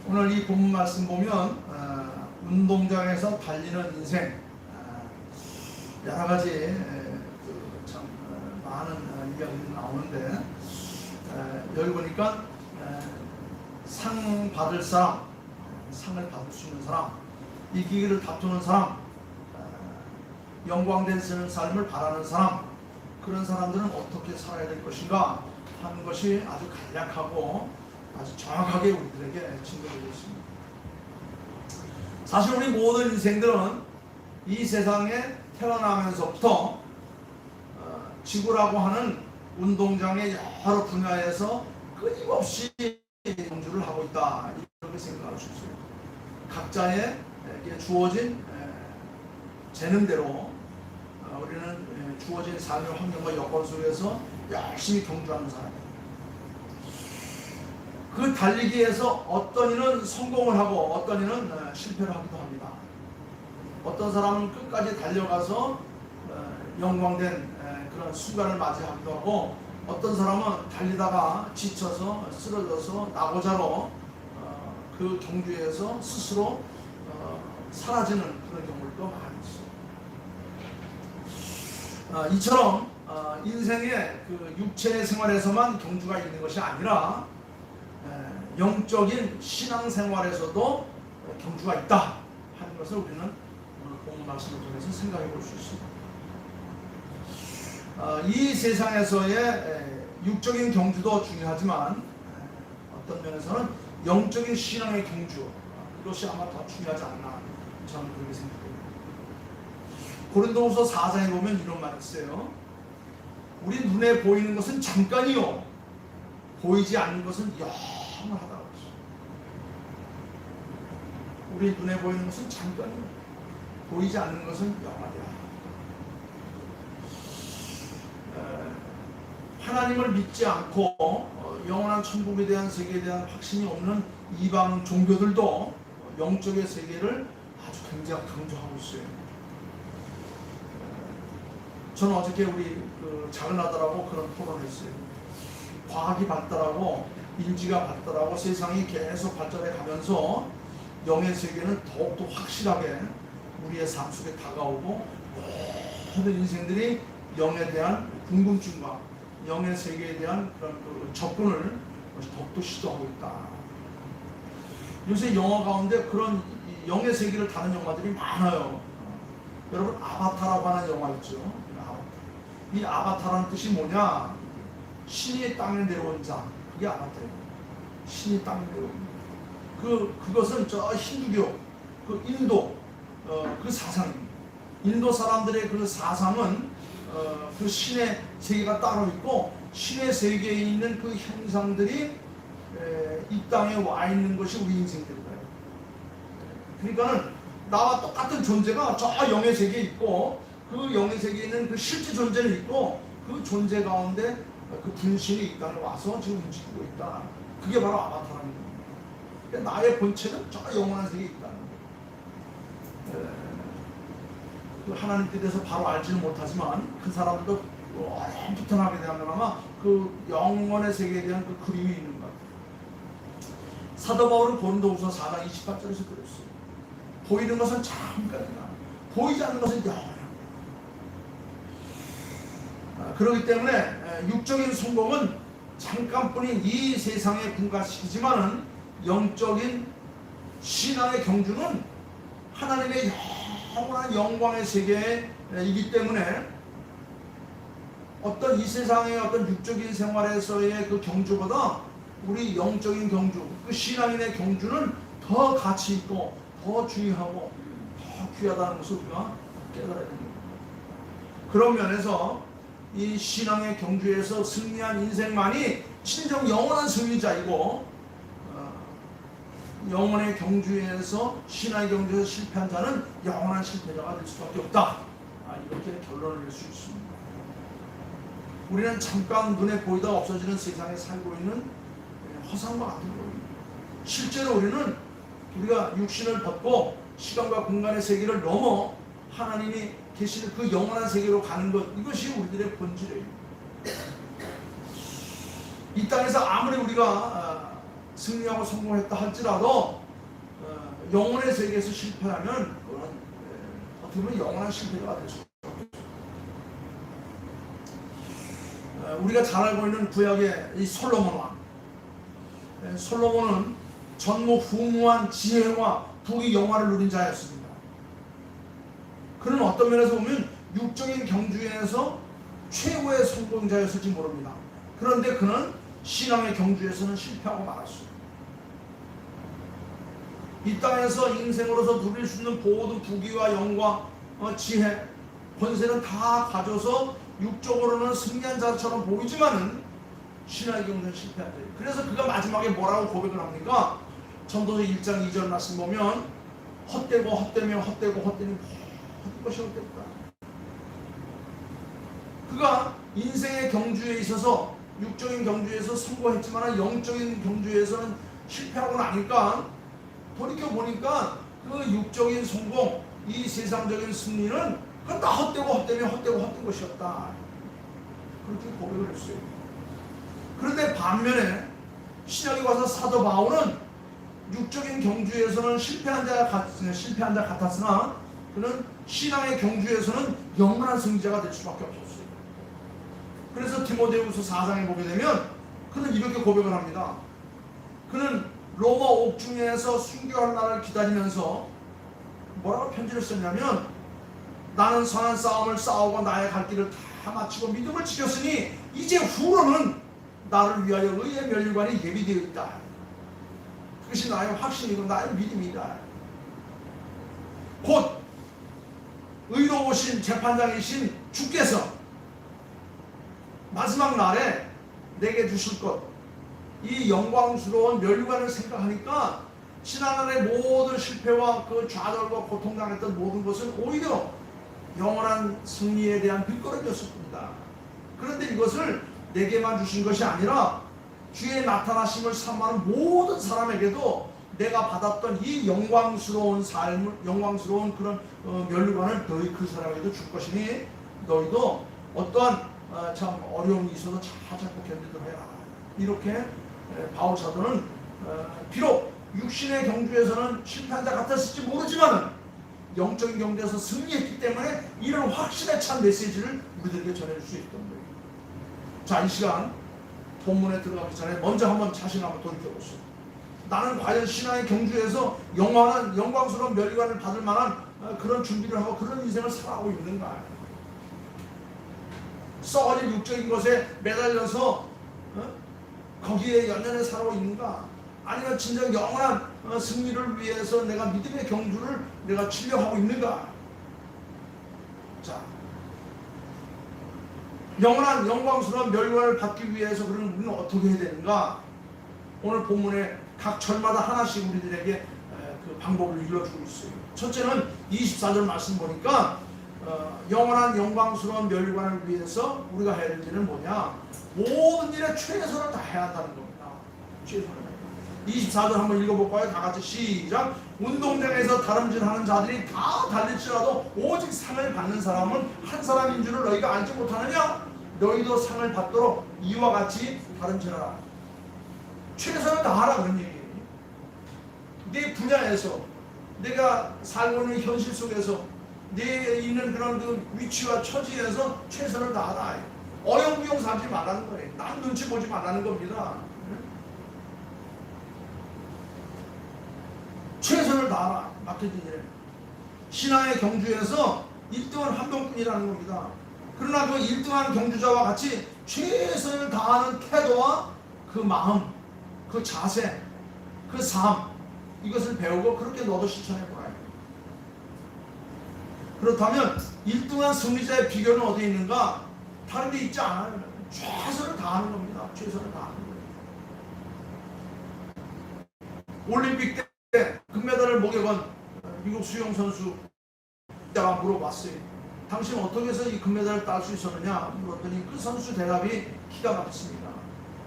오늘 이 본문 말씀 보면 운동장에서 달리는 인생, 여러 가지 참 많은 이야기들이 나오는데, 여기 보니까 상 받을 사람, 상을 받을 수 있는 사람, 이기기를 다투는 사람, 영광된 삶을 바라는 사람, 그런 사람들은 어떻게 살아야 될 것인가 하는 것이 아주 간략하고 아주 정확하게 우리들에게 증거되고 있습니다. 사실 우리 모든 인생들은 이 세상에 태어나면서부터 지구라고 하는 운동장의 여러 분야에서 끊임없이 경주를 하고 있다, 이렇게 생각할 수 있어요. 각자의 주어진 재능대로 우리는 주어진 삶의 환경과 여건 속에서 열심히 경주하는 사람이에요. 그 달리기에서 어떤 이는 성공을 하고 어떤 이는 실패를 하기도 합니다. 어떤 사람은 끝까지 달려가서 영광된 그런 순간을 맞이하기도 하고, 어떤 사람은 달리다가 지쳐서 쓰러져서 나고자로 그 경주에서 스스로 사라지는 그런 경우도 많이 있어요. 이처럼 인생의 그 육체의 생활에서만 경주가 있는 것이 아니라 영적인 신앙생활에서도 경주가 있다 하는 것을 우리는 오늘 본문 말씀을 통해서 생각해 볼 수 있습니다. 이 세상에서의 육적인 경주도 중요하지만 어떤 면에서는 영적인 신앙의 경주, 이것이 아마 더 중요하지 않나, 저는 그렇게 생각합니다. 고린도후서 4장에 보면 이런 말이 있어요. 우리 눈에 보이는 것은 잠깐이요, 보이지 않는 것은 영원하다. 우리 눈에 보이는 것은 잠깐이요, 보이지 않는 것은 영원하다. 하나님을 믿지 않고 영원한 천국에 대한, 세계에 대한 확신이 없는 이방 종교들도 영적의 세계를 아주 굉장히 강조하고 있어요. 저는 어저께 우리 작은 아들하고 그런 토론을 했어요. 과학이 발달하고 인지가 발달하고 세상이 계속 발전해 가면서 영의 세계는 더욱더 확실하게 우리의 삶 속에 다가오고, 모든 인생들이 영에 대한 궁금증과 영의 세계에 대한 그런 접근을 더욱더 시도하고 있다. 요새 영화 가운데 그런 영의 세계를 다룬 영화들이 많아요. 여러분, 아바타라고 하는 영화 있죠? 이 아바타라는 뜻이 뭐냐? 신이 땅에 내려온 자, 그게 아바타예요. 신이 땅에 내려온. 그것은 저 힌두교, 그 인도, 그 사상입니다. 인도 사람들의 그 사상은 그 신의 세계가 따로 있고, 신의 세계에 있는 그 형상들이 이 땅에 와 있는 것이 우리 인생들인 거예요. 그러니까는 나와 똑같은 존재가 저 영의 세계에 있고, 그 영의 세계에 있는 그 실제 존재는 있고, 그 존재 가운데 그 분신이 이 땅에 와서 지금 움직이고 있다. 그게 바로 아바타라는 겁니다. 나의 본체는 저 영원한 세계에 있다는 거예요. 하나님 뜻에서 바로 알지는 못하지만 그 사람들도 얼핏 하게 되면 아마 그 영원의 세계에 대한 그 그림이 있는 것 같아요. 사도 바울은 고린도후서 4장 28절에서 그랬어요. 보이는 것은 잠깐이나 보이지 않는 것은 영원합니다. 그렇기 때문에 육적인 성공은 잠깐뿐인 이 세상에 불과시키지만은 영적인 신앙의 경주는 하나님의 영원한 영광의 세계이기 때문에 어떤 이 세상의 어떤 육적인 생활에서의 그 경주보다 우리 영적인 경주, 그 신앙인의 경주는 더 가치 있고 더 중요하고 더 귀하다는 것을 우리가 깨달아야 됩니다. 그런 면에서 이 신앙의 경주에서 승리한 인생만이 진정 영원한 승리자이고, 영혼의 경주에서, 신앙의 경주에서 실패한 자는 영원한 실패자가 될 수밖에 없다. 이렇게 결론을 낼 수 있습니다. 우리는 잠깐 눈에 보이다가 없어지는 세상에 살고 있는 허상과 같은 겁니다. 실제로 우리가 육신을 벗고 시간과 공간의 세계를 넘어 하나님이 계시는 그 영원한 세계로 가는 것, 이것이 우리들의 본질이에요. 이 땅에서 아무리 우리가 승리하고 성공했다 할지라도 영혼의 세계에서 실패하면 그건 어떻게 보면 영원한 실패가 될 수 있습니다. 우리가 잘 알고 있는 구약의 이 솔로몬 왕, 솔로몬은 전무후무한 지혜와 부귀 영화를 누린 자였습니다. 그는 어떤 면에서 보면 육적인 경주에서 최고의 성공자였을지 모릅니다. 그런데 그는 신앙의 경주에서는 실패하고 말았어요. 이 땅에서 인생으로서 누릴 수 있는 모든 부귀와 영광, 지혜, 권세는 다 가져서 육적으로는 승리한 자처럼 보이지만은 신앙의 경주는 실패한 자예요. 그래서 그가 마지막에 뭐라고 고백을 합니까? 전도서 1장 2절 말씀 보면 헛되고 헛되며 헛되고 헛되니 모든 것이 헛되다. 그가 인생의 경주에 있어서 육적인 경주에서 성공했지만 영적인 경주에서는 실패하고 나니까 돌이켜보니까 그 육적인 성공, 이 세상적인 승리는 그건 다 헛되고 헛되며 헛되고 헛된 것이었다. 그렇게 고백을 했어요. 그런데 반면에 신약에 와서 사도 바울은 육적인 경주에서는 실패한 자 같았으나 그는 신앙의 경주에서는 영원한 승자가 될 수밖에 없었어요. 그래서 디모데후서 4장에 보게 되면 그는 이렇게 고백을 합니다. 그는 로마 옥중에서 순교할 날을 기다리면서 뭐라고 편지를 썼냐면 나는 선한 싸움을 싸우고 나의 갈 길을 다 마치고 믿음을 지켰으니 이제 후로는 나를 위하여 의의 면류관이 예비되어 있다. 그것이 나의 확신이고 나의 믿음이다. 곧 의로우신 재판장이신 주께서 마지막 날에 내게 주실 것, 이 영광스러운 면류관을 생각하니까 지난날의 모든 실패와 그 좌절과 고통당했던 모든 것은 오히려 영원한 승리에 대한 뒷걸음이었을 뿐이다. 그런데 이것을 내게만 주신 것이 아니라 주의 나타나심을 사모하는 모든 사람에게도 내가 받았던 이 영광스러운 삶을, 영광스러운 그런 면류관을 너희 그 사람에게도 줄 것이니 너희도 어떠한 참 어려움이 있어도 잘 잡고 견디도록 해라. 이렇게 바울 사도는 비록 육신의 경주에서는 실패한 자 같았을지 모르지만 영적인 경주에서 승리했기 때문에 이런 확신에 찬 메시지를 우리들에게 전해줄 수 있던 거예요. 자, 이 시간 본문에 들어가기 전에 먼저 한번 자신을 한번 돌이켜보시오. 나는 과연 신앙의 경주에서 영광스러운 면류관을 받을 만한 그런 준비를 하고 그런 인생을 살아가고 있는가? 썩어질 육적인 것에 매달려서 거기에 연연해 살아가고 있는가? 아니면 진정 영원한 승리를 위해서 내가 믿음의 경주를 내가 치려하고 있는가? 자, 영원한 영광스러운 면류관을 받기 위해서 그러면 우리는 어떻게 해야 되는가? 오늘 본문에 각 절마다 하나씩 우리들에게 그 방법을 일러주고 있어요. 첫째는 24절 말씀 보니까 영원한 영광스러운 면류관을 위해서 우리가 해야 될 일은 뭐냐? 모든 일에 최선을 다해야 한다는 겁니다. 최선을. 24절 한번 읽어볼까요? 다 같이 시작. 운동장에서 다름질하는 자들이 다 달릴지라도 오직 상을 받는 사람은 한 사람인 줄을 너희가 알지 못하느냐? 너희도 상을 받도록 이와 같이 다름질하라. 최선을 다하라 그런 얘기예요. 내 분야에서 내가 살고 있는 현실 속에서 내 있는 그런 그 위치와 처지에서 최선을 다하라. 어영부영 살지 말라는 거예요. 남 눈치 보지 말라는 겁니다. 최선을 다하라. 맡겨진 일에. 신앙의 경주에서 1등은 한 명뿐이라는 겁니다. 그러나 그 1등한 경주자와 같이 최선을 다하는 태도와 그 마음, 그 자세, 그 삶, 이것을 배우고 그렇게 너도 실천해보라. 그렇다면 1등한 승리자의 비결은 어디에 있는가? 다른 데 있지 않아요. 최선을 다하는 겁니다. 최선을 다하는 거예요. 올림픽 때 금메달을 목에 건 미국 수영 선수가 물어봤어요. 당신 어떻게 해서 이 금메달을 딸 수 있었느냐 물었더니 그 선수 대답이 기가 막혔습니다.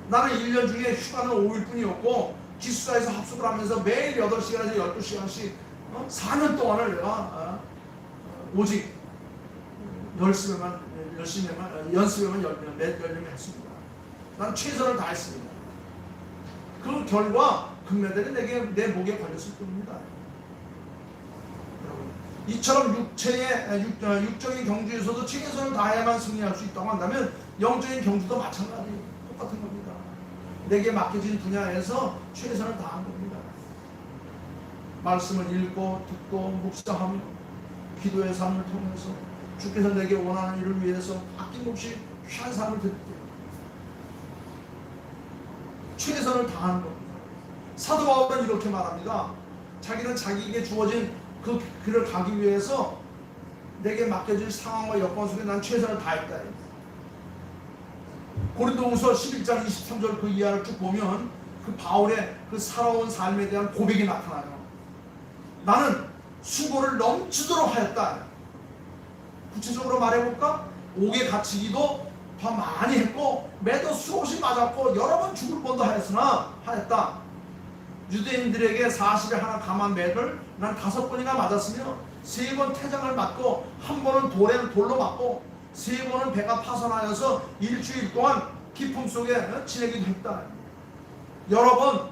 나는 1년 중에 휴가는 5일 뿐이었고 기숙사에서 합숙을 하면서 매일 8시간에서 12시간씩 4년 동안을 내가 오직 연습에만 열심히 했습니다. 난 최선을 다했습니다. 그 결과 금메달이 내 목에 걸렸을 겁니다. 이처럼 육적인 경주에서도 최선을 다해야만 승리할 수 있다고 한다면 영적인 경주도 마찬가지예요. 똑같은 겁니다. 내게 맡겨진 분야에서 최선을 다한 겁니다. 말씀을 읽고 듣고 묵상하며 기도의 삶을 통해서 주께서 내게 원하는 일을 위해서 아낌없이 귀한 삶을 드릴게요. 최선을 다하는 겁니다. 사도 바울은 이렇게 말합니다. 자기는 자기에게 주어진 그 길을 가기 위해서 내게 맡겨질 상황과 여건 속에 난 최선을 다했다. 고린도후서 11장 23절 그 이하를 쭉 보면 그 바울의 그 살아온 삶에 대한 고백이 나타나요. 나는 수고를 넘치도록 하였다. 구체적으로 말해볼까? 옥에 갇히기도 더 많이 했고 매도 수없이 맞았고 여러 번 죽을 뻔도 하였다. 유대인들에게 40에 하나 감한 매를 난 5번이나 맞았으며 3번 태장을 맞고 1번은 돌로 맞고 3번은 배가 파손하여서 일주일 동안 기품 속에 지내기도 했다. 여러 번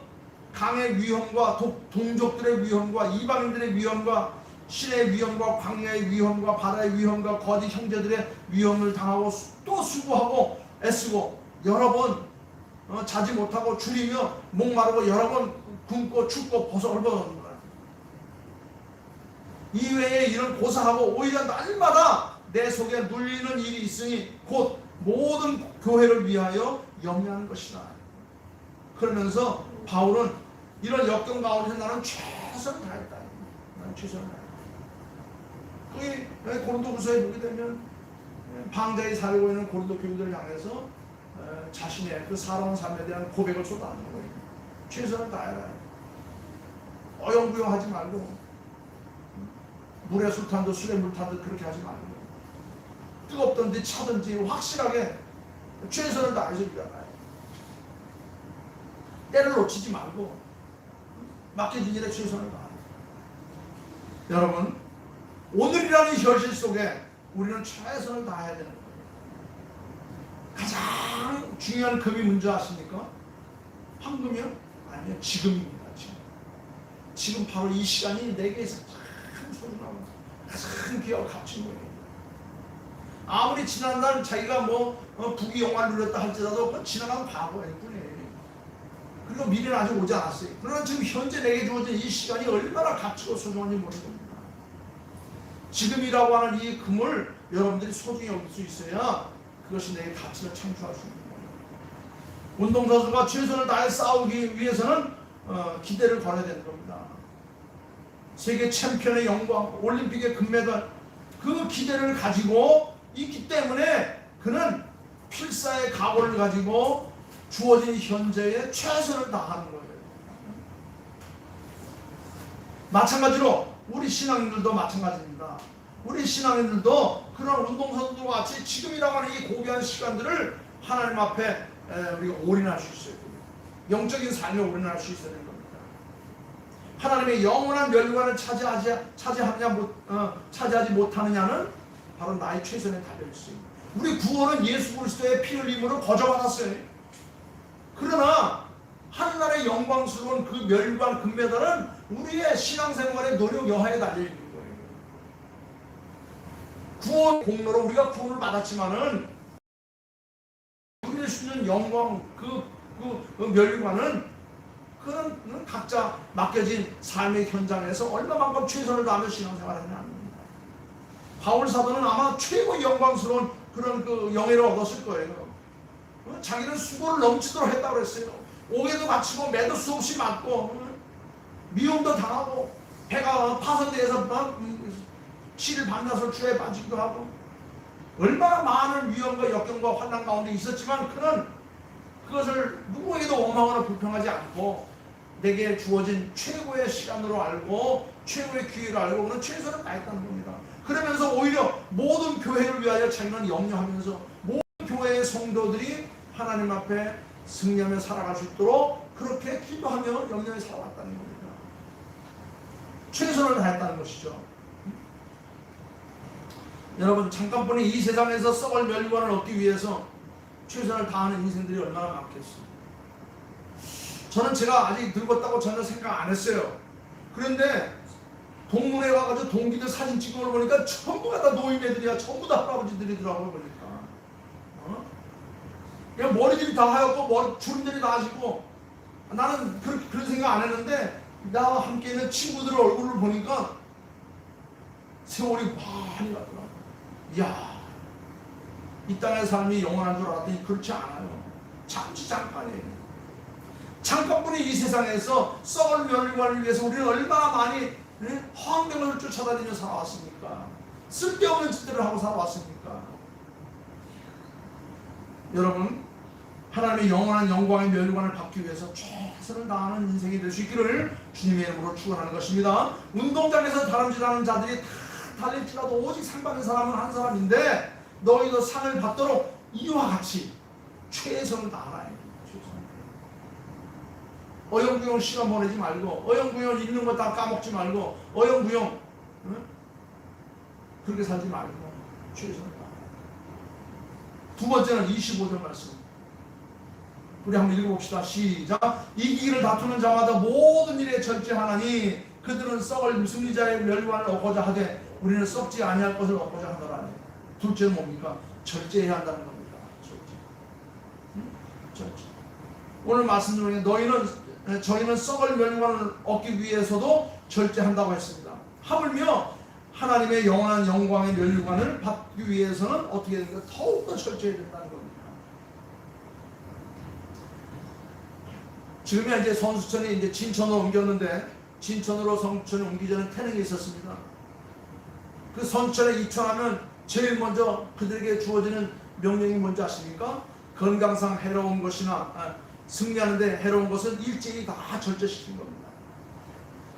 강의 위험과 동족들의 위험과 이방인들의 위험과 신의 위험과 광야의 위험과 바다의 위험과 거짓 형제들의 위험을 당하고 또 수고하고 애쓰고 여러 번 자지 못하고 줄이며 목마르고 여러 번 굶고 춥고 벌어졌는 거야. 이외에 이런 고사하고 오히려 날마다 내 속에 눌리는 일이 있으니 곧 모든 교회를 위하여 염려하는 것이다. 그러면서 바울은 이런 역경 가운데 나는 최선을 다했다. 나는 최선을 다했다. 여기 고린도후서에 보게 되면 방자에 살고 있는 고린도 교인들을 향해서 자신의 그 살아온 삶에 대한 고백을 쏟아내는 거예요. 최선을 다해라. 어영부영하지 말고 물에 술 탄듯 술에 물 탄듯 그렇게 하지 말고 뜨겁든지 차든지 확실하게 최선을 다해서 일어나요. 때를 놓치지 말고 맡겨진 일에 최선을 다해요. 여러분, 오늘이라는 현실 속에 우리는 최선을 다해야 되는 거예요. 가장 중요한 금이 뭔지 아십니까? 황금이요? 아니요, 지금입니다. 지금 바로 이 시간이 내게서 큰 소중하고 가장 귀하고 값진 거예요. 아무리 지난날 자기가 부귀 영화를 누렸다 할지라도 그건 지나간 과거일 뿐이에요. 그리고 미래는 아직 오지 않았어요. 그러나 지금 현재 내게 주어진 이 시간이 얼마나 값지고 소중한지 모르는 겁니다. 지금이라고 하는 이 금을 여러분들이 소중히 여길 수 있어야 그것이 내게 가치를 창출할 수 있는 거예요. 운동선수가 최선을 다해 싸우기 위해서는 기대를 걸어야 되는 겁니다. 세계 챔피언의 영광, 올림픽의 금메달, 그 기대를 가지고 있기 때문에 그는 필사의 각오를 가지고 주어진 현재에 최선을 다하는 거예요. 마찬가지로 우리 신앙인들도 마찬가지입니다. 우리 신앙인들도 그런 운동선수들과 같이 지금이라고 하는 이 고귀한 시간들을 하나님 앞에 우리가 올인할 수 있어야 됩니다. 영적인 삶에 올인할 수 있어야 됩니다. 하나님의 영원한 멸관을 차지하지 못하느냐는 바로 나의 최선에 달려있어요. 우리 구원은 예수 그리스도의 피 흘림으로 거저받았어요. 그러나 하늘나라의 영광스러운 그 멸관 금메달은 우리의 신앙생활의 노력 여하에 달려있는 거예요. 구원 공로로 우리가 구원을 받았지만은 누릴 수 있는 영광 그 멸관은 그는 각자 맡겨진 삶의 현장에서 얼마만큼 최선을 다하며 신앙생활을 하느냐 합니다. 바울 사도는 아마 최고 영광스러운 그런 그 영예를 얻었을 거예요. 자기는 수고를 넘치도록 했다고 그랬어요. 옥에도 갇히고 매도 수없이 맞고 미움도 당하고 배가 파손돼서 7일 밤낮을 주에 빠지기도 하고 얼마나 많은 위험과 역경과 환난 가운데 있었지만 그는 그것을 누구에게도 원망하거나 불평하지 않고 내게 주어진 최고의 시간으로 알고 최고의 기회를 알고 그는 최선을 다했다는 겁니다. 그러면서 오히려 모든 교회를 위하여 자기는 염려하면서 모든 교회의 성도들이 하나님 앞에 승리하며 살아갈 수 있도록 그렇게 기도하며 염려해 살아왔다는 겁니다. 최선을 다했다는 것이죠. 여러분, 잠깐뿐이 이 세상에서 썩을 멸관을 얻기 위해서 최선을 다하는 인생들이 얼마나 많겠어요. 저는 제가 아직 늙었다고 전혀 생각 안 했어요. 그런데 동문회 와가지고 동기들 사진 찍은 걸 보니까 전부가 다 노인네들이야. 전부 다 할아버지들이더라고요. 보니까 그냥 머리들이 다 하얗고 머리 주름들이 다 하시고, 나는 그런 생각 안 했는데 나와 함께 있는 친구들의 얼굴을 보니까 세월이 많이 가더라고요. 이야, 이 땅의 삶이 영원한 줄 알았더니 그렇지 않아요. 잠시 잠깐이에요. 잠깐뿐이 이 세상에서 썩을 멸류관을 위해서 우리는 얼마나 많이 허황된 것을 쫓아다니며 살아왔습니까? 쓸데없는 짓들을 하고 살아왔습니까? 여러분, 하나님의 영원한 영광의 멸류관을 받기 위해서 최선을 다하는 인생이 될 수 있기를 주님의 이름으로 축원하는 것입니다. 운동장에서 다람쥐라는 자들이 다 달릴지라도 오직 상 받는 사람은 한 사람인데, 너희도 상을 받도록 이와 같이 최선을 다하라. 어영부영 시간 보내지 말고, 어영부영 있는 거 다 까먹지 말고, 어영부영 그렇게 살지 말고 최선을 다하라. 두 번째는 25절 말씀, 우리 한번 읽어봅시다. 시작. 이기기를 다투는 자마다 모든 일에 절제하나니 그들은 썩을 승리자의 멸류관을 얻고자 하되 우리는 썩지 아니할 것을 얻고자 하노라. 둘째는 뭡니까? 절제해야 한다는 겁니다. 절제. 오늘 말씀 중에 저희는 썩을 멸류관을 얻기 위해서도 절제한다고 했습니다. 하물며 하나님의 영원한 영광의 멸류관을 받기 위해서는 어떻게 됩니까? 더욱더 절제해야 된다는 겁니다. 지금이 이제 선수촌이 이제 진천으로 옮겼는데, 진천으로 성천을 옮기기 전에 태릉이 있었습니다. 그 선수촌에 입천하면 제일 먼저 그들에게 주어지는 명령이 뭔지 아십니까? 건강상 해로운 것이나 승리하는데 해로운 것은 일제히 다 절제시킨 겁니다.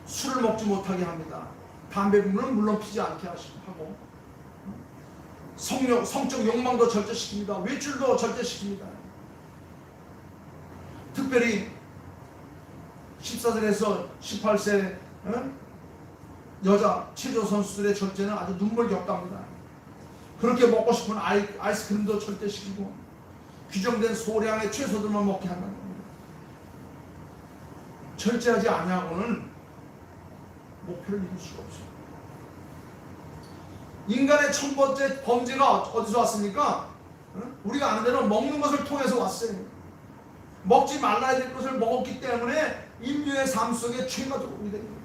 술을 먹지 못하게 합니다. 담배를 물론 피지 않게 하고, 성적 욕망도 절제시킵니다. 외출도 절제시킵니다. 특별히 14살에서 18세 여자 체조 선수들의 절제는 아주 눈물겹답니다. 그렇게 먹고 싶은 아이스크림도 절제시키고, 규정된 소량의 채소들만 먹게 한다는 겁니다. 절제하지 아니하고는 목표를 이룰 수가 없어요. 인간의 첫 번째 범죄가 어디서 왔습니까? 우리가 아는 대로 먹는 것을 통해서 왔어요. 먹지 말라야 될 것을 먹었기 때문에 인류의 삶 속에 죄가 들어오게 된 겁니다.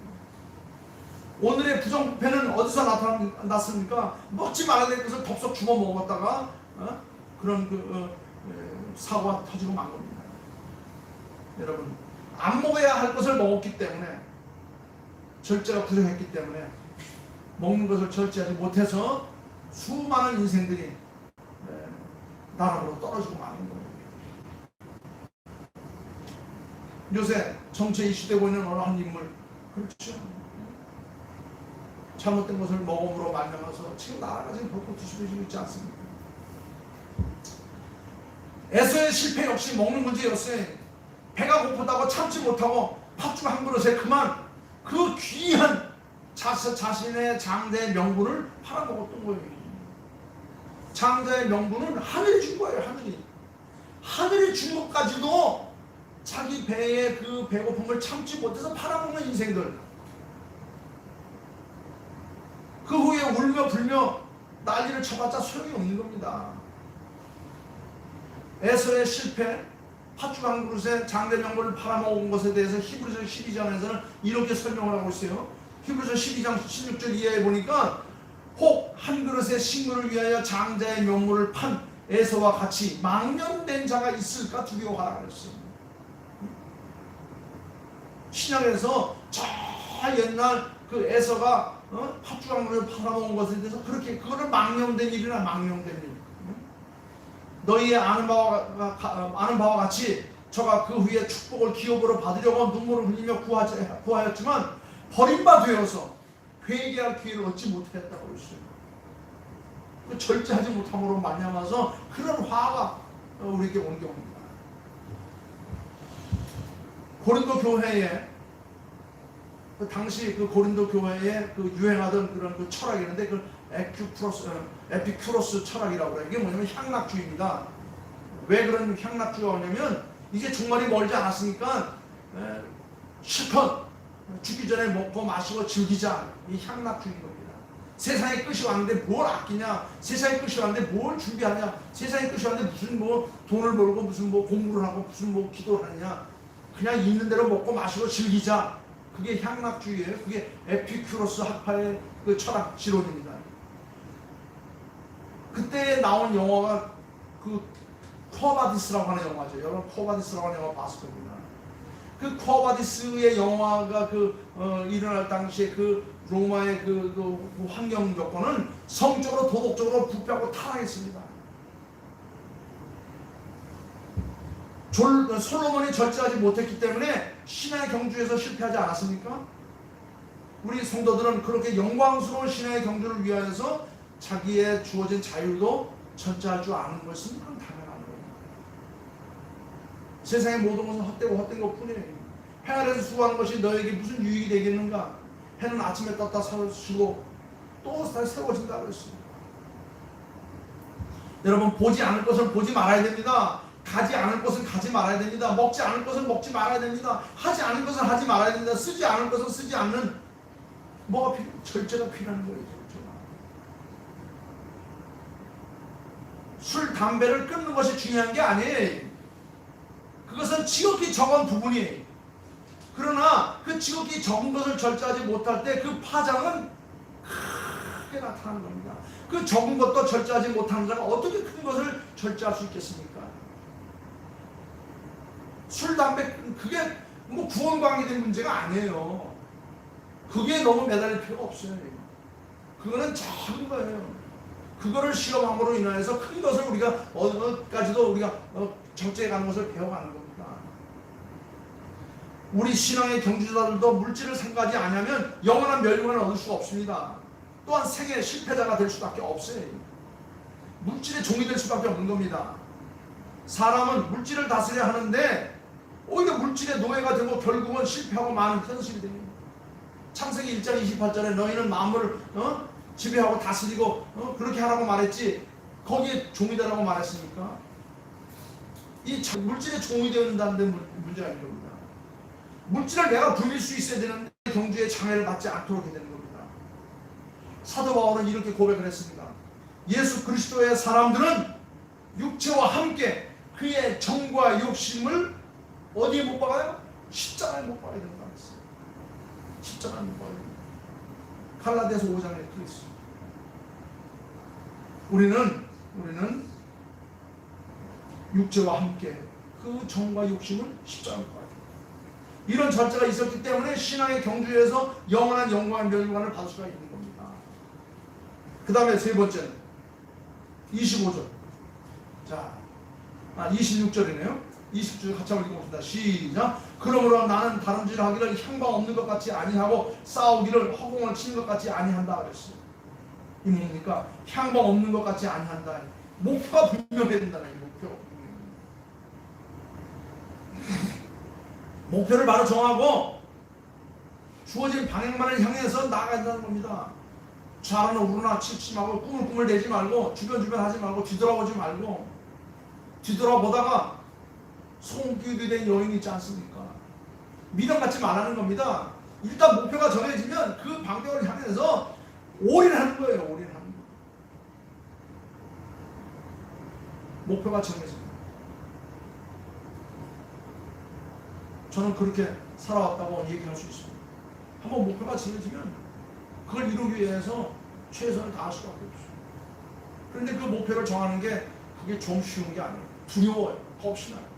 오늘의 부정부패는 어디서 나타났습니까? 먹지 말아야 될 것을 덥석 주워 먹었다가 그런 사고가 터지고 만 겁니다. 여러분, 안 먹어야 할 것을 먹었기 때문에, 절제가 부족했기 때문에 먹는 것을 절제하지 못해서 수많은 인생들이 나락으로 떨어지고 마는 겁니다. 요새 정치에 이슈되고 있는 어느 한 인물, 그렇죠. 잘못된 것을 먹음으로 말미암아서 지금 나라가 지금 벚꽃 뒤집어지고 있지 않습니까? 에서의 실패 역시 먹는 문제였어요. 배가 고프다고 참지 못하고 팥죽 한 그릇에 그만 그 귀한 자신의 장대의 명분을 팔아먹었던 거예요. 장대의 명분은 하늘이 준 거예요. 하늘이 준 것까지도 자기 배의 그 배고픔을 참지 못해서 팔아먹는 인생들. 그 후에 울며 불며 난리를 쳐봤자 소용이 없는 겁니다. 에서의 실패, 팥죽 한 그릇에 장대 명분을 팔아먹은 것에 대해서 히브리서 12장에서는 이렇게 설명을 하고 있어요. 히브리서 12장 16절 이하에 보니까 혹 한 그릇의 식물을 위하여 장자의 명분을 판 에서와 같이 망령된 자가 있을까 두려워하라 그랬어요. 신약에서 저 옛날 그 에서가 팥죽 한 그릇을 팔아먹은 것에 대해서 그렇게 그거를 망령된 일이나 망령된 일. 너희의 아는 바와 같이 저가 그 후에 축복을 기업으로 받으려고 눈물을 흘리며 구하였지만 버림바 되어서 회개할 기회를 얻지 못했다고 그랬어요. 그 절제하지 못함으로 말미암아서 그런 화가 우리에게 온 경우입니다. 고린도 교회에 그 당시 그 고린도 교회에 그 유행하던 그런 그 철학이 있는데 그 에피큐로스 철학이라고 그래요. 이게 뭐냐면 향락주의입니다. 왜 그런 향락주의가 오냐면 이제 종말이 멀지 않았으니까 실컷 죽기 전에 먹고 마시고 즐기자. 이 향락주의인 겁니다. 세상의 끝이 왔는데 뭘 아끼냐, 세상의 끝이 왔는데 뭘 준비하냐, 세상의 끝이 왔는데 무슨 뭐 돈을 벌고 무슨 뭐 공부를 하고 무슨 뭐 기도를 하냐. 그냥 있는 대로 먹고 마시고 즐기자. 그게 향락주의예요. 그게 에피큐로스 학파의 그 철학 지론입니다. 그때 나온 영화가 그 코바디스라고 하는 영화죠. 여러분 코바디스라고 하는 영화 봤을 겁니다. 그 코바디스의 영화가 일어날 당시에 그 로마의 그 환경 조건은 성적으로 도덕적으로 부패하고 타락했습니다. 솔로몬이 절제하지 못했기 때문에 신의 경주에서 실패하지 않았습니까? 우리 성도들은 그렇게 영광스러운 신의 경주를 위하여서 자기의 주어진 자유도 절제할 줄 아는 것은 당연한 거예요. 세상의 모든 것은 헛되고 헛된 것뿐이에요. 해 아래서 수고하는 것이 너에게 무슨 유익이 되겠는가? 해는 아침에 떴다 사라지고 또 다시 세워진다 그랬습니다. 여러분 보지 않을 것은 보지 말아야 됩니다. 가지 않을 것은 가지 말아야 됩니다. 먹지 않을 것은 먹지 말아야 됩니다. 하지 않을 것은 하지 말아야 됩니다. 쓰지 않을 것은 쓰지 않는 뭐가 절제가 필요한 거예요. 술, 담배를 끊는 것이 중요한 게 아니에요. 그것은 지극히 적은 부분이에요. 그러나 그 지극히 적은 것을 절제하지 못할 때 그 파장은 크게 나타나는 겁니다. 그 적은 것도 절제하지 못하는 자가 어떻게 큰 것을 절제할 수 있겠습니까? 술, 담배, 그게 뭐 구원광이 된 문제가 아니에요. 그게 너무 매달릴 필요가 없어요. 그거는 작은 거예요. 그거를 실험함으로 인하여서 큰 것을 우리가 어디까지도 우리가 정체해 가는 것을 배워가는 겁니다. 우리 신앙의 경주자들도 물질을 생각하지 않으면 영원한 멸류관을 얻을 수가 없습니다. 또한 생애 실패자가 될 수밖에 없어요. 물질의 종이 될 수밖에 없는 겁니다. 사람은 물질을 다스려야 하는데 오히려 물질의 노예가 되고 결국은 실패하고 많은 현실이 됩니다. 창세기 1장 28절에 너희는 만물을 지배하고 다스리고 그렇게 하라고 말했지 거기에 종이 되라고 말했으니까 이 물질의 종이 되는다는 문제가 있는 겁니다. 물질을 내가 불릴 수 있어야 되는데 경주에 장애를 받지 않도록 해야 되는 겁니다. 사도 바울은 이렇게 고백을 했습니다. 예수 그리스도의 사람들은 육체와 함께 그의 정과 욕심을 어디에 못 박아요? 십자가에 못 박아야 된다고 했어요. 십자가에 못 박아야 된다. 갈라디아서 5장에 그렇게 있어요. 우리는 육체와 함께 그 정과 욕심을 십자가에 못 박아야 된다. 이런 절제가 있었기 때문에 신앙의 경주에서 영원한 영광의 멸류관을 받을 수가 있는 겁니다. 그 다음에 세 번째는 25절. 자, 26절이네요. 20절 같이 한번 읽어봅시다. 시작. 그러므로 나는 다름질을 하기를 향방 없는 것 같이 아니하고 싸우기를 허공을 치는 것 같이 아니한다 그랬어요. 이 뭡니까? 향방 없는 것 같이 아니한다. 목표가 분명해야 된다는 목표. 목표를 바로 정하고 주어진 방향만을 향해서 나아간다는 겁니다. 좌로나 우로나 치지 말고 꿈을 대지 말고 주변 하지 말고 뒤돌아보지 말고 뒤돌아보다가 손길이 된 여인이 있지 않습니까? 미련 갖지 말라는 겁니다. 일단 목표가 정해지면 그 방향을 향해서 올인하는 거예요. 올인하는 거. 목표가 정해집니다. 저는 그렇게 살아왔다고 얘기할 수 있습니다. 한번 목표가 정해지면 그걸 이루기 위해서 최선을 다할 수밖에 없어요. 그런데 그 목표를 정하는 게 그게 좀 쉬운 게 아니에요. 두려워요. 겁이 나요.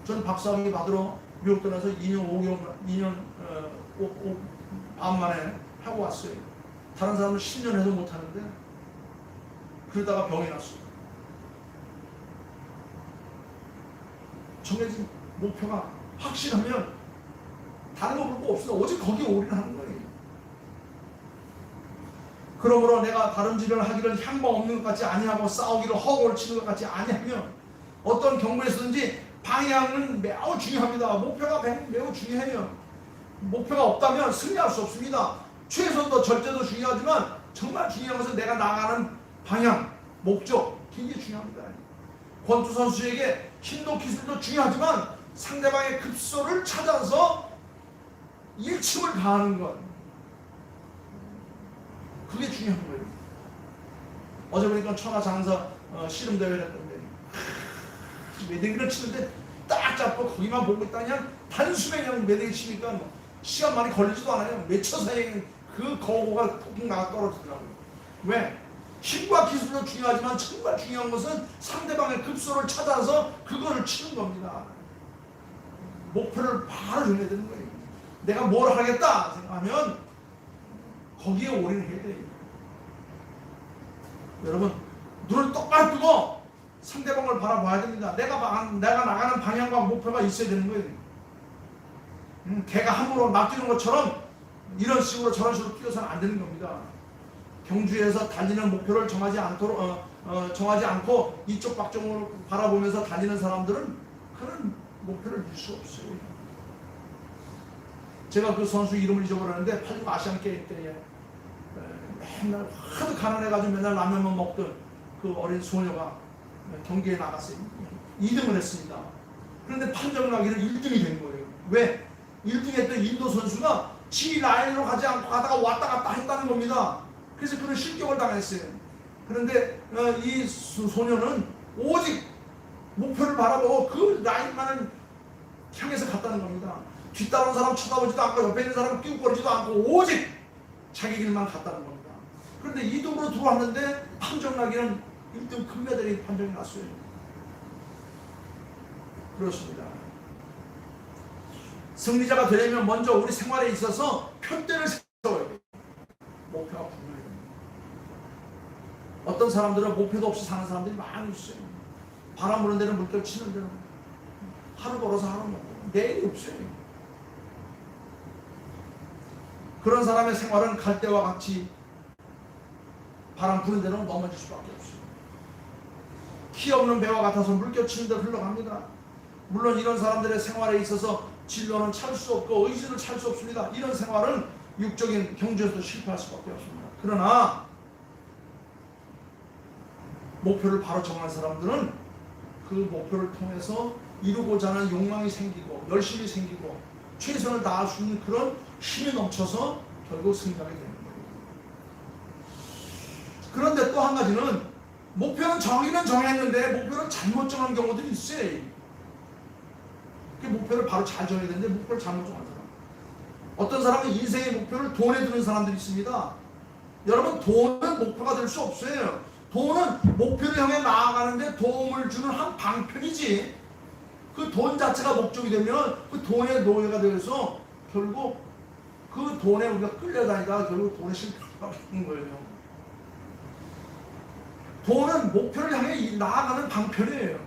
저는 박사학위 받으러 미국 떠나서 2년 반 만에 하고 왔어요. 다른 사람은 10년 해도 못하는데 그러다가 병이 났어요. 정해진 목표가 확실하면 다른 거 볼 거 없어요. 오직 거기에 올인하는 거예요. 그러므로 내가 다름질을 하기를 향방 없는 것 같이 아니하고 싸우기를 허공을 치는 것 같이 아니하며 어떤 경우에서든지 방향은 매우 중요합니다. 목표가 매우 중요해요. 목표가 없다면 승리할 수 없습니다. 최선도 절제도 중요하지만 정말 중요한 것은 내가 나가는 방향, 목적 굉장히 중요합니다. 권투 선수에게 힘도 기술도 중요하지만 상대방의 급소를 찾아서 일침을 가하는 것, 그게 중요한 거예요. 어제 보니까 천하장사 씨름대회를 했던데 매대기를 치는데 딱 잡고 거기만 보고 있다 그냥 단숨에 그냥 매대기 치니까 뭐 시간 많이 걸리지도 않아요. 몇 초 사이에 그 거고가 푹 나가 떨어지더라고요. 왜? 힘과 기술도 중요하지만 정말 중요한 것은 상대방의 급소를 찾아서 그거를 치는 겁니다. 목표를 바로 정해야 되는 거예요. 내가 뭘 하겠다 생각하면 거기에 올인해야 돼요. 여러분, 눈을 똑바로 뜨고 상대방을 바라봐야 됩니다. 내가 나가는 방향과 목표가 있어야 되는 거예요. 개가 함부로 막 뛰는 것처럼 이런 식으로 저런 식으로 뛰어서는 안 되는 겁니다. 경주에서 달리는 목표를 정하지 않고 이쪽 박정으로 바라보면서 달리는 사람들은 그런 목표를 이룰 수 없어요. 제가 그 선수 이름을 잊어버렸는데 86 아시안 게임 때에 맨날 하도 가난해가지고 맨날 라면만 먹던 그 어린 소녀가 경기에 나갔어요. 2등을 했습니다. 그런데 판정을 하기는 1등이 된 거예요. 왜? 1등 했던 인도 선수가 지 라인으로 가지 않고 가다가 왔다 갔다 했다는 겁니다. 그래서 그런 실격을 당했어요. 그런데 이 소녀는 오직 목표를 바라보고 그 라인만을 향해서 갔다는 겁니다. 뒤따라온 사람 쳐다보지도 않고 옆에 있는 사람 끼웃거리지도 않고 오직 자기 길만 갔다는 겁니다. 그런데 2등으로 들어왔는데 판정나기는 1등 금메달이 판정이 났어요. 그렇습니다. 승리자가 되려면 먼저 우리 생활에 있어서 표대를 세워야 돼요. 목표가 분명해야 됩니다. 어떤 사람들은 목표도 없이 사는 사람들이 많이 있어요. 바람 부는 데는 물결 치는 데는 하루 걸어서 하루 먹고 내일이 없어요. 그런 사람의 생활은 갈대와 같이 바람 부는 데는 넘어질 수밖에 없어요. 키 없는 배와 같아서 물결 치는 데로 흘러갑니다. 물론 이런 사람들의 생활에 있어서 진로는 찾을 수 없고 의지를 찾을 수 없습니다. 이런 생활은 육적인 경주에서도 실패할 수밖에 없습니다. 그러나 목표를 바로 정한 사람들은 그 목표를 통해서 이루고자 하는 욕망이 생기고 열심이 생기고 최선을 다할 수 있는 그런 힘이 넘쳐서 결국 승리하게 되는 거예요. 그런데 또 한 가지는 목표는 정의는 정했는데 목표를 잘못 정한 경우들이 있어요. 그 목표를 바로 잘 정해야 되는데 목표를 잘못 정한 사람. 어떤 사람은 인생의 목표를 돈에 두는 사람들이 있습니다. 여러분, 돈은 목표가 될 수 없어요. 돈은 목표를 향해 나아가는데 도움을 주는 한 방편이지, 그 돈 자체가 목적이 되면 그 돈의 노예가 되어서 결국 그 돈에 우리가 끌려다니다가 결국 돈에 실패하는 거예요. 돈은 목표를 향해 나아가는 방편이에요.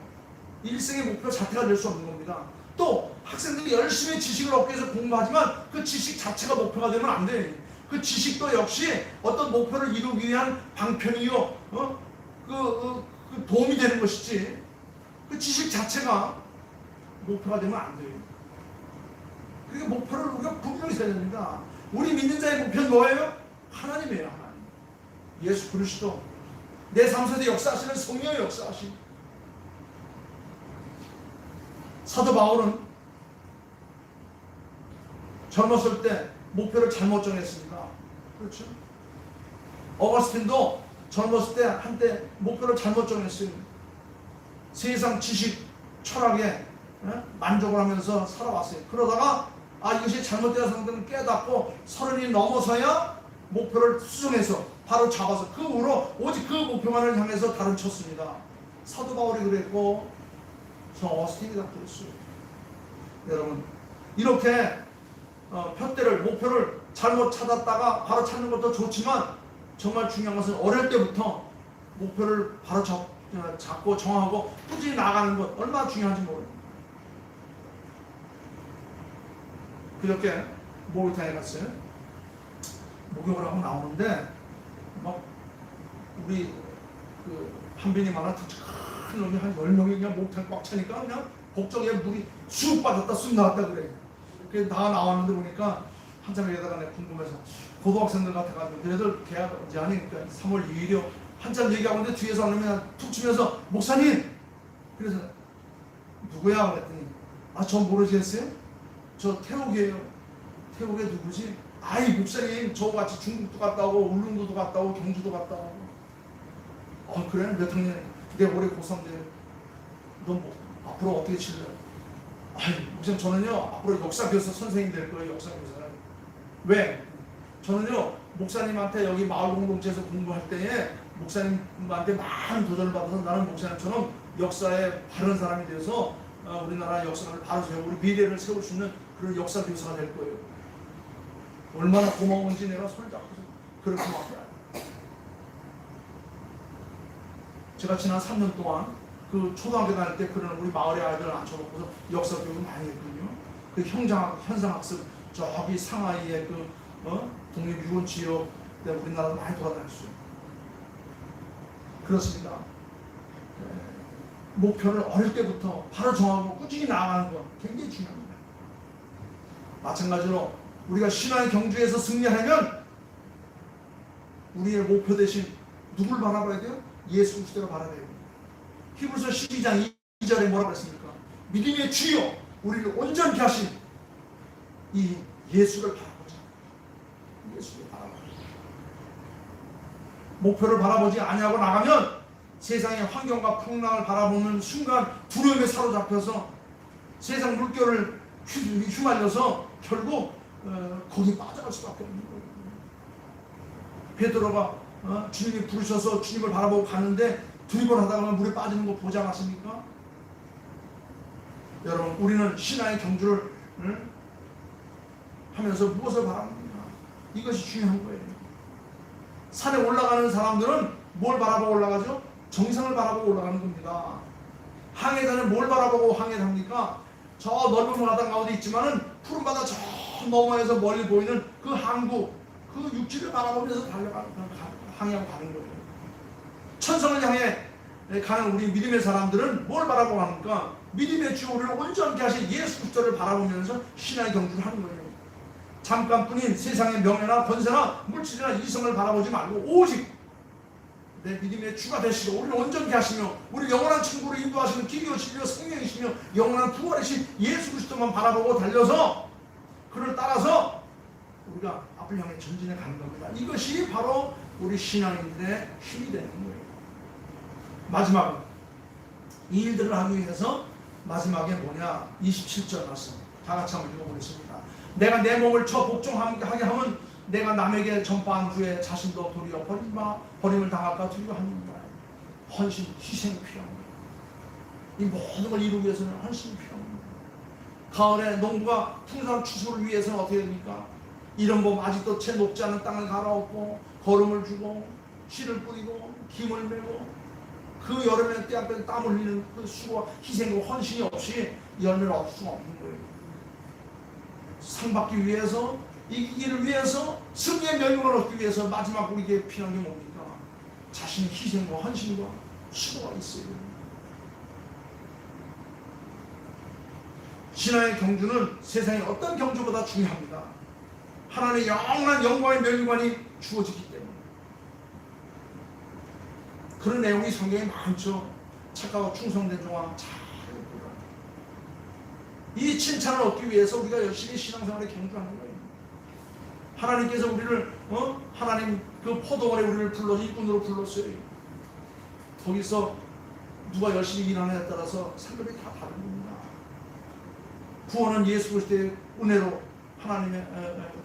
일생의 목표 자체가 될 수 없는 겁니다. 또 학생들이 열심히 지식을 얻기 위해서 공부하지만 그 지식 자체가 목표가 되면 안 돼요. 그 지식도 역시 어떤 목표를 이루기 위한 방편이요, 그 도움이 되는 것이지, 그 지식 자체가 목표가 되면 안 돼요. 그러니까 목표를 우리가 분명히 세야 됩니다. 우리 믿는 자의 목표는 뭐예요? 하나님이에요. 하나님. 예수 그리스도. 내 삶 속에 역사하시는 성령의 역사하심. 사도 바울은 젊었을 때 목표를 잘못 정했습니다. 그렇죠? 어거스틴도 젊었을 때 한때 목표를 잘못 정했어요. 세상 지식, 철학에 만족을 하면서 살아왔어요. 그러다가 이것이 잘못된 상태는 깨닫고 30이 넘어서야 목표를 수정해서 바로 잡아서 그 후로 오직 그 목표만을 향해서 달은 쳤습니다. 사도 바울이 그랬고 성 어거스틴이 다 그랬어요. 여러분, 이렇게 표대를, 목표를 잘못 찾았다가 바로 찾는 것도 좋지만 정말 중요한 것은 어릴 때부터 목표를 바로 잡고 정하고 꾸준히 나가는 것 얼마나 중요한지 모릅니다. 그렇게 모르타에 갔어요. 목욕을 하고 나오는데 막 우리 그 한빈이 만한 큰 놈이 한 10명이 그냥 목욕탕 꽉 차니까 그냥 복정에 물이 쑥 빠졌다 쑥 나왔다 그래. 그래서 다 나왔는데 보니까 한참 얘기하다가 내가 궁금해서 고등학생들 같아가지고 걔네들 계약 언제 하니? 그러니까 3월 2일이요. 한참 얘기하고 있는데 뒤에서 한 놈이 툭 치면서 목사님! 그래서 누구야? 그랬더니 저 모르시겠어요? 저 태욱이에요. 태욱이 누구지? 아이 목사님 저같이 중국도 갔다 오고 울릉도도 갔다 오고 경주도 갔다 오고. 그래? 몇 학년에? 내가 올해 고3인데 너 뭐, 앞으로 어떻게 칠래? 목사님 저는요 앞으로 역사교사 선생님이 될 거예요. 역사교사는. 왜? 저는요 목사님한테 여기 마을 공동체에서 공부할 때에 목사님한테 많은 도전을 받아서 나는 목사님처럼 역사에 바른 사람이 되어서 우리나라 역사를 바로 세우고 우리 미래를 세울 수 있는 그런 역사교사가 될 거예요. 얼마나 고마운지 내가 손을 잡고서 그렇게 말해요. 제가 지난 3년 동안 그 초등학교 다닐 때 그런 우리 마을의 아이들을 앉혀놓고서 역사 교육을 많이 했거든요. 그 현상학습 저기 상하이의 그 독립유원 지역 우리나라도 많이 돌아다녔어요. 그렇습니다. 목표를 어릴 때부터 바로 정하고 꾸준히 나아가는 것 굉장히 중요합니다. 마찬가지로 우리가 신화의 경주에서 승리하려면 우리의 목표 대신 누굴 바라봐야 돼요? 예수 그리스도를 바라봐야 돼요. 히브리서 12장 2절에 뭐라고 했습니까? 믿음의 주여 우리를 온전히 하신 이 예수를 바라보자. 예수를 바라보자. 목표를 바라보지 아니하고 나가면 세상의 환경과 풍랑을 바라보는 순간 두려움에 사로잡혀서 세상 물결을 휘말려서 결국 거기 빠져갈 수밖에 없는 거예요. 베드로가 주님이 부르셔서 주님을 바라보고 가는데 두리번 하다가 물에 빠지는 거 보지 않았습니까? 여러분 우리는 신앙의 경주를 하면서 무엇을 바랍니까? 이것이 중요한 거예요. 산에 올라가는 사람들은 뭘 바라보고 올라가죠? 정상을 바라보고 올라가는 겁니다. 항해자는 뭘 바라보고 항해를 합니까? 저 넓은 바다 가운데 있지만은 푸른 바다 저 너머에서 멀리 보이는 그 항구, 그 육지를 바라보면서 항해하고 가는 거예요. 천성을 향해 가는 우리 믿음의 사람들은 뭘 바라보고 가는가? 믿음의 주 우리를 온전케 하신 예수 그리스도를 바라보면서 신앙의 경주를 하는 거예요. 잠깐뿐인 세상의 명예나 권세나 물질이나 이성을 바라보지 말고 오직 내 믿음의 주가 되시고 우리를 온전케 하시며 우리 영원한 천국으로 인도하시는 길이요 진리요 생명이시며 영원한 부활이신 예수 그리스도만 바라보고 달려서 그를 따라서 우리가 앞을 향해 전진해 가는 겁니다. 이것이 바로 우리 신앙인들의 힘이 되는 거예요. 마지막 이 일들을 하기 위해서 마지막에 뭐냐? 27절 말씀 다 같이 한번 읽어보겠습니다. 내가 내 몸을 저 복종하게 하면 내가 남에게 전파한 후에 자신도 도리어 버림을 당할까 두려워합니다. 헌신, 희생이 필요합니다. 이 모든 걸 이루기 위해서는 헌신이 필요합니다. 가을에 농부가 풍성한 추수를 위해서는 어떻게 됩니까? 이런 몸 아직도 채 높지 않은 땅을 갈아엎고 거름을 주고 씨를 뿌리고 김을 메고 그 여름에 떼약볕에 땀 흘리는 그 수고와 희생과 헌신이 없이 열매를 얻을 수가 없는 거예요. 상 받기 위해서 이기기를 위해서 승리의 명령을 얻기 위해서 마지막 우리에게 필요한 게 뭡니까? 자신의 희생과 헌신과 수고가 있어야 됩니다. 신앙의 경주는 세상의 어떤 경주보다 중요합니다. 하나님의 영원한 영광의 멸류관이 주어지기 때문에. 그런 내용이 성경에 많죠. 착하고 충성된 종아 잘 있구나. 이 칭찬을 얻기 위해서 우리가 열심히 신앙생활에 경주하는 거예요. 하나님께서 우리를 하나님 그 포도원에 우리를 불러서 일꾼으로 불렀어요. 거기서 누가 열심히 일하느냐에 따라서 상급이 다 다른 겁니다. 구원은 예수 그리스도의 은혜로 하나님의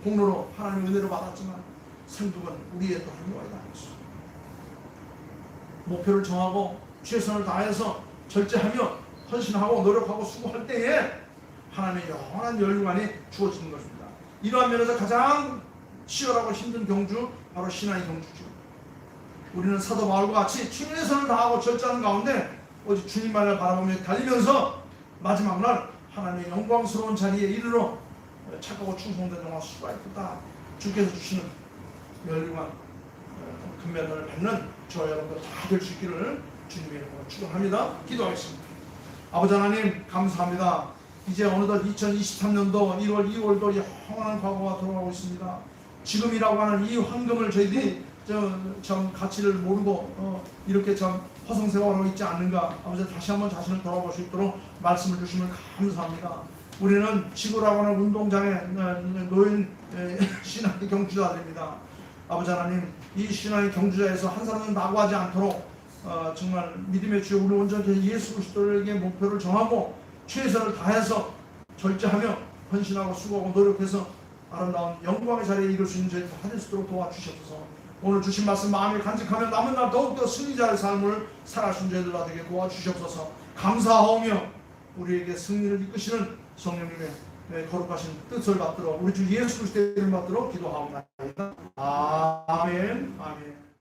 공로로 하나님의 은혜로 받았지만 상급은 우리의 또 행위와에 달렸어요. 목표를 정하고 최선을 다해서 절제하며 헌신하고 노력하고 수고할 때에 하나님의 영원한 멸류관이 주어지는 것입니다. 이러한 면에서 가장 치열하고 힘든 경주 바로 신앙의 경주죠. 우리는 사도 바울과 같이 최선을 다하고 절제하는 가운데 오직 주님만을 바라보며 달리면서 마지막 날 하나님의 영광스러운 자리에 이르러 착하고 충성된 종아 수가 있다. 주께서 주시는 멸류관 금메달을 받는 저와 여러분들 다 될 수 있기를 주님의 이름으로 축원합니다. 기도하겠습니다. 아버지 하나님 감사합니다. 이제 어느덧 2023년도 1월 2월도 영원한 과거가 돌아가고 있습니다. 지금이라고 하는 이 황금을 저희들이 참 가치를 모르고 이렇게 참 허송세월하고 있지 않는가. 아버지 다시 한번 자신을 돌아볼 수 있도록 말씀을 주시면 감사합니다. 우리는 지구라고 하는 운동장에 놓인 신앙의 경주자들입니다. 아버지 하나님, 이 신앙의 경주자에서 한 사람은 낙오하지 않도록 정말 믿음의 주여 우리 온전히 예수 그리스도에게 목표를 정하고 최선을 다해서 절제하며 헌신하고 수고하고 노력해서 아름다운 영광의 자리에 이룰 수 있는 저희 다 수 있도록 도와주시옵소서. 오늘 주신 말씀 마음에 간직하며 남은 날 더욱더 승리자의 삶을 살아가신 저희들 되게 도와주시옵소서. 감사하며 우리에게 승리를 이끄시는 성령님의 거룩하신 뜻을 받들어 우리 주 예수 그리스도의 이름을 받들어 기도하옵나이다. 아멘. 아멘.